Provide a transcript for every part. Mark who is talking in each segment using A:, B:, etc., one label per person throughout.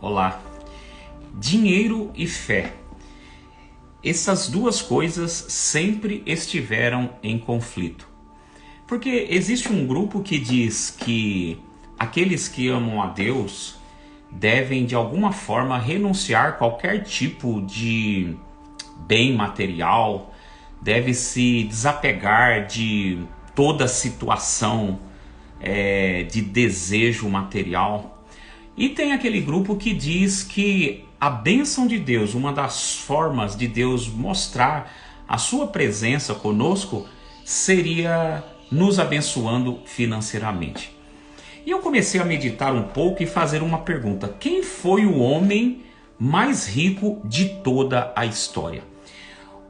A: Olá. Dinheiro e fé. Essas duas coisas sempre estiveram em conflito. Porque existe um grupo que diz que aqueles que amam a Deus devem de alguma forma renunciar a qualquer tipo de bem material, deve se desapegar de toda situação de desejo material. E tem aquele grupo que diz que a bênção de Deus, uma das formas de Deus mostrar a sua presença conosco, seria nos abençoando financeiramente. E eu comecei a meditar um pouco e fazer uma pergunta: quem foi o homem mais rico de toda a história?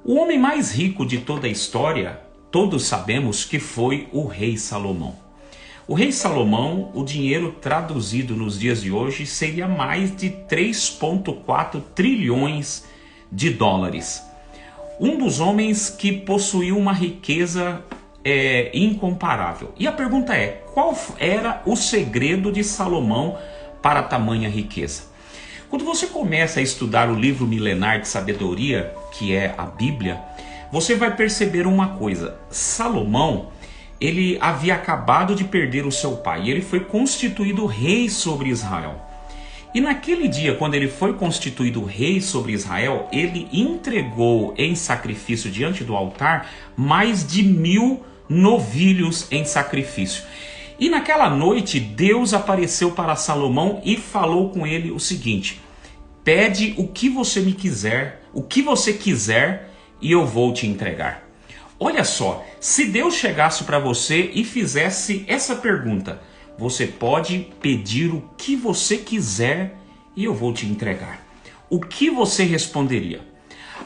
A: O homem mais rico de toda a história, todos sabemos que foi o rei Salomão. O rei Salomão, o dinheiro traduzido nos dias de hoje seria mais de 3,4 trilhões de dólares. Um dos homens que possuiu uma riqueza incomparável. E a pergunta é: qual era o segredo de Salomão para tamanha riqueza? Quando você começa a estudar o livro milenar de sabedoria, que é a Bíblia, você vai perceber uma coisa: Salomão, ele havia acabado de perder o seu pai e ele foi constituído rei sobre Israel. E naquele dia, quando ele foi constituído rei sobre Israel, ele entregou em sacrifício diante do altar mais de 1000 novilhos em sacrifício. E naquela noite Deus apareceu para Salomão e falou com ele o seguinte: pede o que você me quiser, o que você quiser, e eu vou te entregar. Olha só, se Deus chegasse para você e fizesse essa pergunta: você pode pedir o que você quiser e eu vou te entregar, o que você responderia?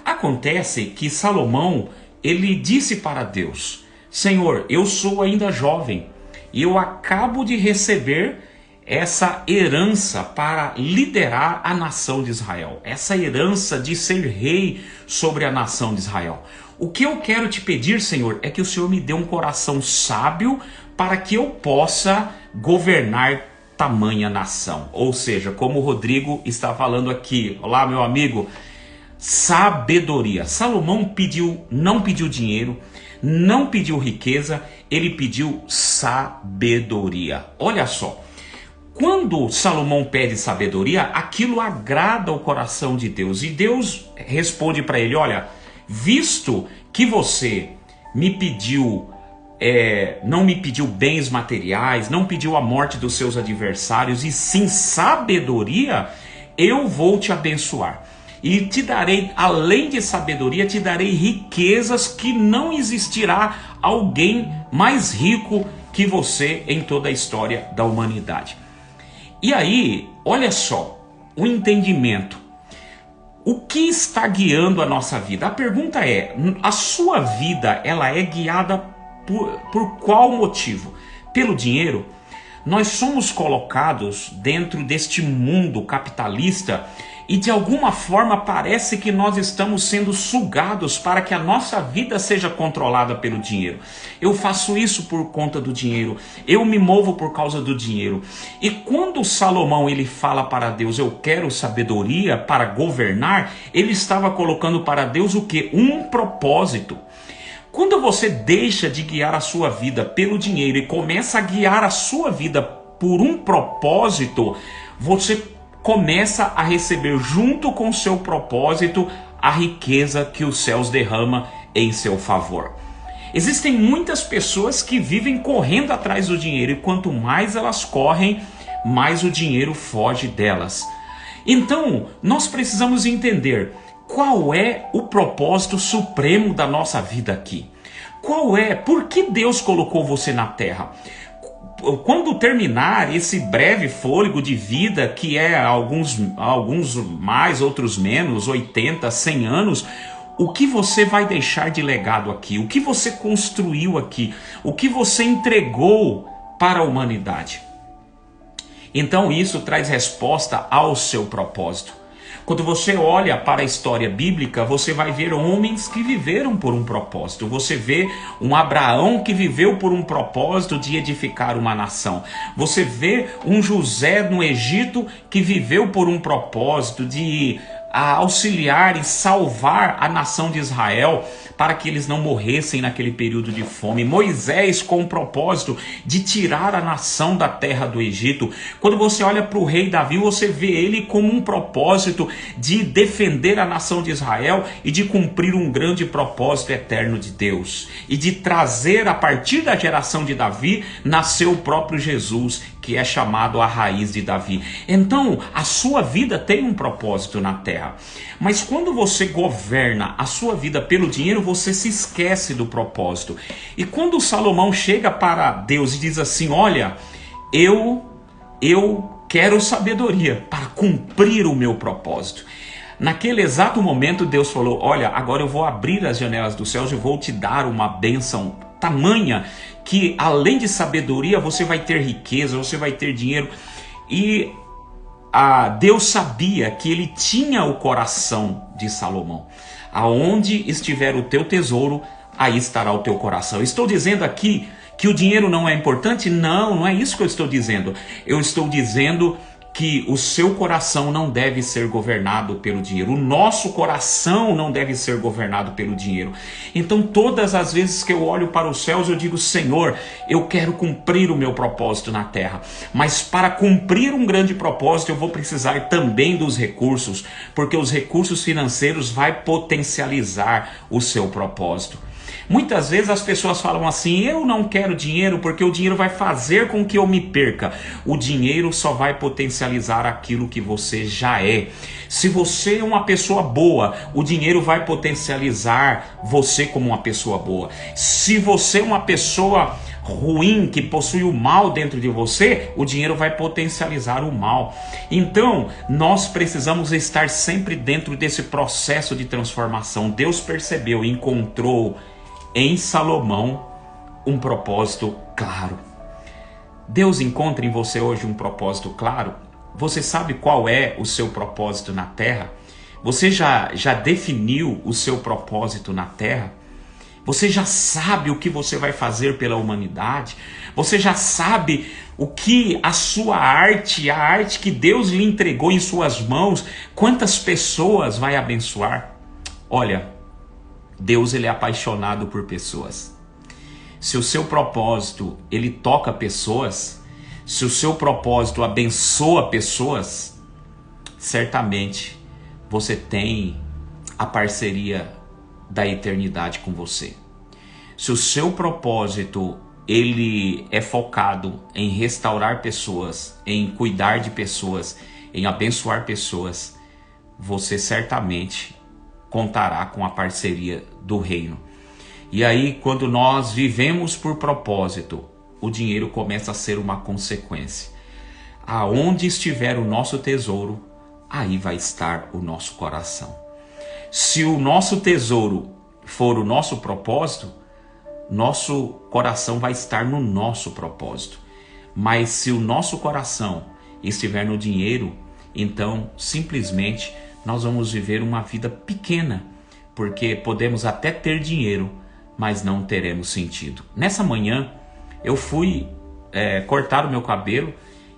A: Acontece que Salomão, ele disse para Deus: Senhor, eu sou ainda jovem e eu acabo de receber essa herança para liderar a nação de Israel, essa herança de ser rei sobre a nação de Israel. O que eu quero te pedir, Senhor, é que o Senhor me dê um coração sábio para que eu possa governar tamanha nação. Ou seja, como o Rodrigo está falando aqui, olá meu amigo, sabedoria. Salomão não pediu dinheiro, não pediu riqueza, ele pediu sabedoria. Olha só, quando Salomão pede sabedoria, aquilo agrada o coração de Deus. E Deus responde para ele: olha, visto que você me pediu, não me pediu bens materiais, não pediu a morte dos seus adversários, e sim sabedoria, eu vou te abençoar. E te darei, além de sabedoria, te darei riquezas que não existirá alguém mais rico que você em toda a história da humanidade. E aí, olha só, o entendimento. O que está guiando a nossa vida? A pergunta é: a sua vida, ela é guiada por qual motivo? Pelo dinheiro? Nós somos colocados dentro deste mundo capitalista e de alguma forma parece que nós estamos sendo sugados para que a nossa vida seja controlada pelo dinheiro. Eu faço isso por conta do dinheiro, eu me movo por causa do dinheiro. E quando Salomão ele fala para Deus: eu quero sabedoria para governar, ele estava colocando para Deus o quê? Um propósito. Quando você deixa de guiar a sua vida pelo dinheiro e começa a guiar a sua vida por um propósito, você começa a receber junto com seu propósito a riqueza que os céus derrama em seu favor. Existem muitas pessoas que vivem correndo atrás do dinheiro e quanto mais elas correm, mais o dinheiro foge delas. Então, nós precisamos entender qual é o propósito supremo da nossa vida aqui. Por que Deus colocou você na terra? Quando terminar esse breve fôlego de vida, que é alguns mais, outros menos, 80, 100 anos, o que você vai deixar de legado aqui? O que você construiu aqui? O que você entregou para a humanidade? Então isso traz resposta ao seu propósito. Quando você olha para a história bíblica, você vai ver homens que viveram por um propósito. Você vê um Abraão que viveu por um propósito de edificar uma nação. Você vê um José no Egito que viveu por um propósito de auxiliar e salvar a nação de Israel para que eles não morressem naquele período de fome. Moisés com o propósito de tirar a nação da terra do Egito. Quando você olha para o rei Davi, você vê ele como um propósito de defender a nação de Israel e de cumprir um grande propósito eterno de Deus. E de trazer, a partir da geração de Davi, nasceu o próprio Jesus, que é chamado a raiz de Davi. Então, a sua vida tem um propósito na terra. Mas quando você governa a sua vida pelo dinheiro, você se esquece do propósito. E quando Salomão chega para Deus e diz assim: olha, eu quero sabedoria para cumprir o meu propósito. Naquele exato momento Deus falou: olha, agora eu vou abrir as janelas dos céus e vou te dar uma bênção tamanha que além de sabedoria você vai ter riqueza, você vai ter dinheiro. E Deus sabia que ele tinha o coração de Salomão. Aonde estiver o teu tesouro, aí estará o teu coração. Estou dizendo aqui que o dinheiro não é importante? Não, não é isso que eu estou dizendo. Eu estou dizendo que o seu coração não deve ser governado pelo dinheiro. O nosso coração não deve ser governado pelo dinheiro. Então todas as vezes que eu olho para os céus, eu digo: Senhor, eu quero cumprir o meu propósito na terra. Mas para cumprir um grande propósito, eu vou precisar também dos recursos, porque os recursos financeiros vai potencializar o seu propósito. Muitas vezes as pessoas falam assim: eu não quero dinheiro porque o dinheiro vai fazer com que eu me perca. O dinheiro só vai potencializar aquilo que você já é. Se você é uma pessoa boa, o dinheiro vai potencializar você como uma pessoa boa. Se você é uma pessoa ruim, que possui o mal dentro de você, o dinheiro vai potencializar o mal. Então, nós precisamos estar sempre dentro desse processo de transformação. Deus percebeu e encontrou em Salomão um propósito claro. Deus encontra em você hoje um propósito claro? Você sabe qual é o seu propósito na terra? Você já definiu o seu propósito na terra? Você já sabe o que você vai fazer pela humanidade? Você já sabe o que a sua arte, a arte que Deus lhe entregou em suas mãos, quantas pessoas vai abençoar? Olha, Deus ele é apaixonado por pessoas. Se o seu propósito ele toca pessoas, se o seu propósito abençoa pessoas, certamente você tem a parceria da eternidade com você. Se o seu propósito ele é focado em restaurar pessoas, em cuidar de pessoas, em abençoar pessoas, você certamente contará com a parceria do reino. E aí, quando nós vivemos por propósito, o dinheiro começa a ser uma consequência. Aonde estiver o nosso tesouro, aí vai estar o nosso coração. Se o nosso tesouro for o nosso propósito, nosso coração vai estar no nosso propósito. Mas se o nosso coração estiver no dinheiro, então simplesmente nós vamos viver uma vida pequena, porque podemos até ter dinheiro, mas não teremos sentido. Nessa manhã eu fui cortar o meu cabelo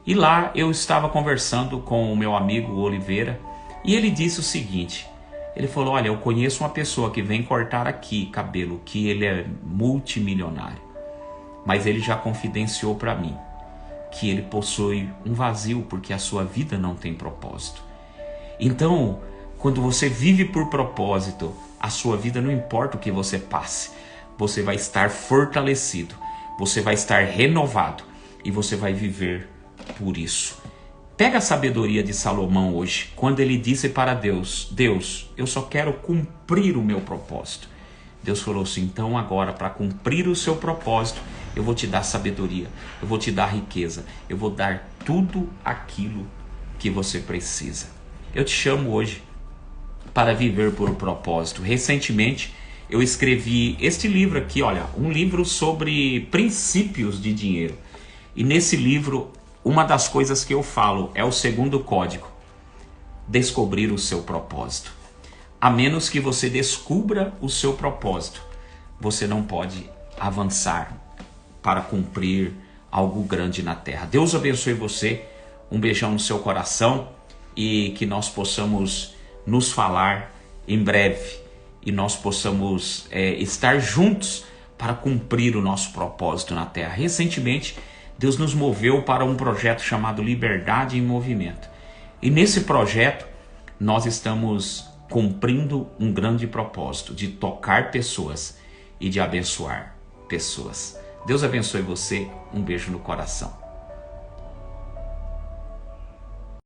A: e lá eu estava conversando com o meu amigo Oliveira e ele disse o seguinte: ele falou: olha, eu conheço uma pessoa que vem cortar aqui cabelo, que ele é multimilionário, mas ele já confidenciou para mim que ele possui um vazio porque a sua vida não tem propósito. Então, quando você vive por propósito, a sua vida, não importa o que você passe, você vai estar fortalecido, você vai estar renovado e você vai viver por isso. Pega a sabedoria de Salomão hoje, quando ele disse para Deus: Deus, eu só quero cumprir o meu propósito. Deus falou assim: então agora, para cumprir o seu propósito, eu vou te dar sabedoria, eu vou te dar riqueza, eu vou dar tudo aquilo que você precisa. Eu te chamo hoje para viver por propósito. Recentemente eu escrevi este livro aqui, olha, um livro sobre princípios de dinheiro. E nesse livro, uma das coisas que eu falo é o segundo código. descobrir o seu propósito. A menos que você descubra o seu propósito, você não pode avançar para cumprir algo grande na terra. Deus abençoe você, um beijão no seu coração e que nós possamos nos falar em breve e nós possamos estar juntos para cumprir o nosso propósito na terra. Recentemente, Deus nos moveu para um projeto chamado Liberdade em Movimento. E nesse projeto, nós estamos cumprindo um grande propósito de tocar pessoas e de abençoar pessoas. Deus abençoe você, um beijo no coração.